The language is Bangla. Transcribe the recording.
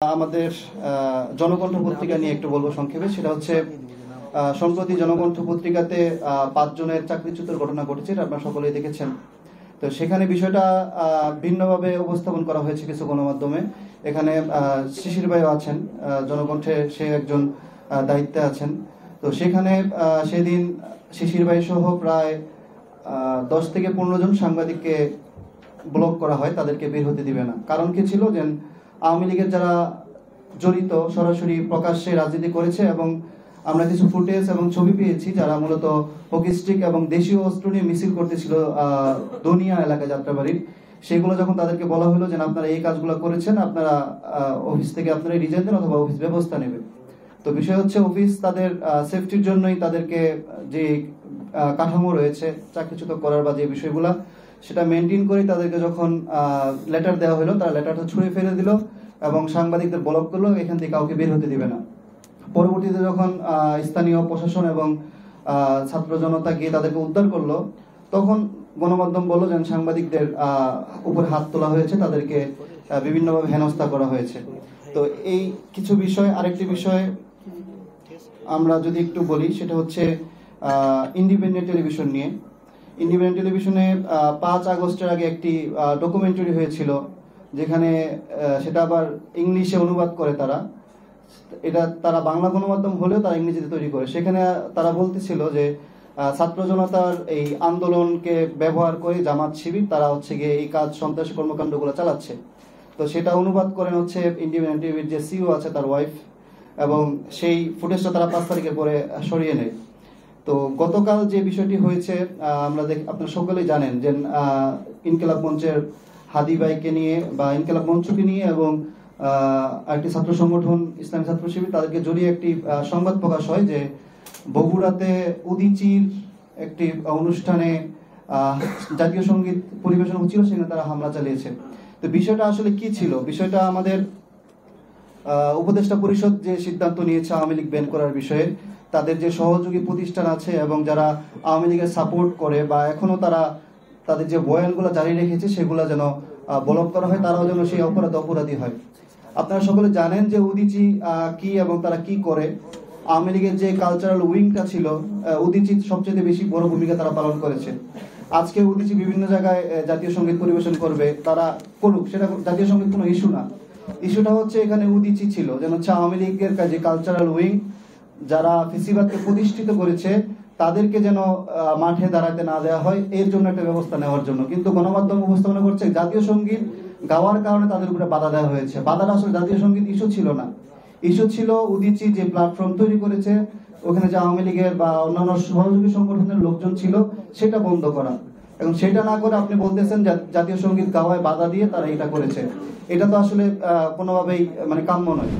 আমাদের জনকণ্ঠ পত্রিকা নিয়ে একটু বলবো সংক্ষেপে। সেটা হচ্ছে সম্প্রতি জনকণ্ঠ পত্রিকাতে 5 জনের চাকরিচ্যুতের ঘটনা ঘটেছে, এটা আপনারা সকলেই দেখেছেন। তো সেখানে বিষয়টা ভিন্নভাবে উপস্থাপন করা হয়েছে কিছু গণমাধ্যমে। এখানে শিশির ভাইও আছেন, জনকণ্ঠে সে একজন দায়িত্বে আছেন। তো সেখানে সেদিন শিশির ভাই সহ প্রায় 10 থেকে 15 জন সাংবাদিককে ব্লক করা হয়, তাদেরকে বের হতে দিবে না। কারণ কি ছিল, যে আওয়ামী লীগের যারা জড়িত সরাসরি প্রকাশ্যে রাজনীতি করেছে, এবং আমরা কিছু ফুটেজ এবং ছবি পেয়েছি যারা মূলত হকি স্টিক এবং দেশীয় অস্ত্র নিয়ে মিছিল করতেছিল দনিয়া এলাকা যাত্রাবাড়ির। সেগুলো যখন তাদেরকে বলা হলো যে আপনারা এই কাজগুলো করেছেন, আপনারা অফিস থেকে আপনারা রিজাইন দেন অথবা অফিস ব্যবস্থা নেবে। তো বিষয় হচ্ছে অফিস তাদের সেফটির জন্যই তাদেরকে যে কাঠামো রয়েছে চাকরিচ্যুত করার বা যে বিষয়গুলা সেটা মেনটেন করে তাদেরকে যখন লেটার দেওয়া হলো, তারা লেটারটা ছুঁড়ে ফেলে দিল এবং সাংবাদিকদের ব্লক করলো, এখান থেকে কাউকে বের হতে দিবে না। পরবর্তীতে যখন স্থানীয় প্রশাসন এবং ছাত্র জনতা গিয়ে তাদেরকে উদ্ধার করলো, তখন গণমাধ্যম বললো যে সাংবাদিকদের উপরে হাত তোলা হয়েছে, তাদেরকে বিভিন্নভাবে হেনস্থা করা হয়েছে। তো এই কিছু বিষয়। আরেকটি বিষয় আমরা যদি একটু বলি, সেটা হচ্ছে ইন্ডিপেন্ডেন্ট টেলিভিশন নিয়ে। ইন্ডিপেন্ডেন্ট টেলিভিশনে 5 আগস্টের আগে একটি ডকুমেন্টারি হয়েছিল, যেখানে সেটা আবার ইংলিশে অনুবাদ করে তারা। এটা তারা বাংলা গণমাধ্যম হলেও তারা ইংরেজিতে তৈরি করে। সেখানে তারা বলতেছিল যে ছাত্র জনতার এই আন্দোলনকে ব্যবহার করে জামাত শিবির তারা হচ্ছে গিয়ে এই কাজ সন্ত্রাসী কর্মকাণ্ডগুলো চালাচ্ছে। তো সেটা অনুবাদ করেন হচ্ছে ইন্ডিপেন্ডেন্ট টিভির যে সিইও আছে তার ওয়াইফ, এবং সেই ফুটেজটা তারা 5 তারিখের পরে সরিয়ে নেয়। তো গতকাল যে বিষয়টি হয়েছে, আমরা আপনারা সকলেই জানেন যে ইনকিলাব মঞ্চের হাদি ভাইকে নিয়ে বা ইনকিলাব মঞ্চকে নিয়ে এবং একটি ছাত্র সংগঠন ইসলামী ছাত্র শিবির তাদেরকে জড়িয়ে একটি সংবাদ প্রকাশ হয় যে বগুড়াতে উদীচীর একটি অনুষ্ঠানে জাতীয় সঙ্গীত পরিবেশন হচ্ছিল, সেখানে তারা হামলা চালিয়েছে। তো বিষয়টা আসলে কি ছিল? বিষয়টা আমাদের উপদেষ্টা পরিষদ যে সিদ্ধান্ত নিয়েছে আওয়ামী লীগ ব্যান করার বিষয়ে, তাদের যে সহযোগী প্রতিষ্ঠান আছে এবং যারা আওয়ামী লীগের সাপোর্ট করে বা এখনো তারা তাদের যে বয়ানগুলো জারি রেখেছে সেগুলো যেন ব্লক করা হয়, তারাও যেন সেই অপরাধী হয়। আপনারা সকলে জানেন যে উদীচী কি এবং তারা কি করে। আওয়ামী লীগের যে কালচারাল উইংটা ছিল, উদীচী সবচেয়ে বেশি বড় ভূমিকা তারা পালন করেছে। আজকে উদীচী বিভিন্ন জায়গায় জাতীয় সঙ্গীত পরিবেশন করবে, তারা করুক, সেটা জাতীয় সঙ্গীত কোনো ইস্যু না। ইস্যুটা হচ্ছে এখানে উদীচী ছিল যেন হচ্ছে আওয়ামী লীগের যে কালচারাল উইং যারা ফেসিবাদকে প্রতিষ্ঠিত করেছে তাদেরকে যেন মাঠে দাঁড়াতে না দেওয়া হয়, এর জন্য একটা ব্যবস্থা নেওয়ার জন্য। কিন্তু গণমাধ্যম উপস্থাপনা করছে জাতীয় সঙ্গীত গাওয়ার কারণে তাদের উপরে বাধা দেওয়া হয়েছে। বাধাটা আসলে জাতীয় সঙ্গীত ইস্যু ছিল না, ইস্যু ছিল উদীচী যে প্ল্যাটফর্ম তৈরি করেছে, ওখানে যে আওয়ামী লীগের বা অন্যান্য সহযোগী সংগঠনের লোকজন ছিল সেটা বন্ধ করা। এবং সেটা না করে আপনি বলতেছেন জাতীয় সঙ্গীত গাওয়ায় বাধা দিয়ে তারা এটা করেছে। এটা তো আসলে কোনোভাবেই কাম্য নয়।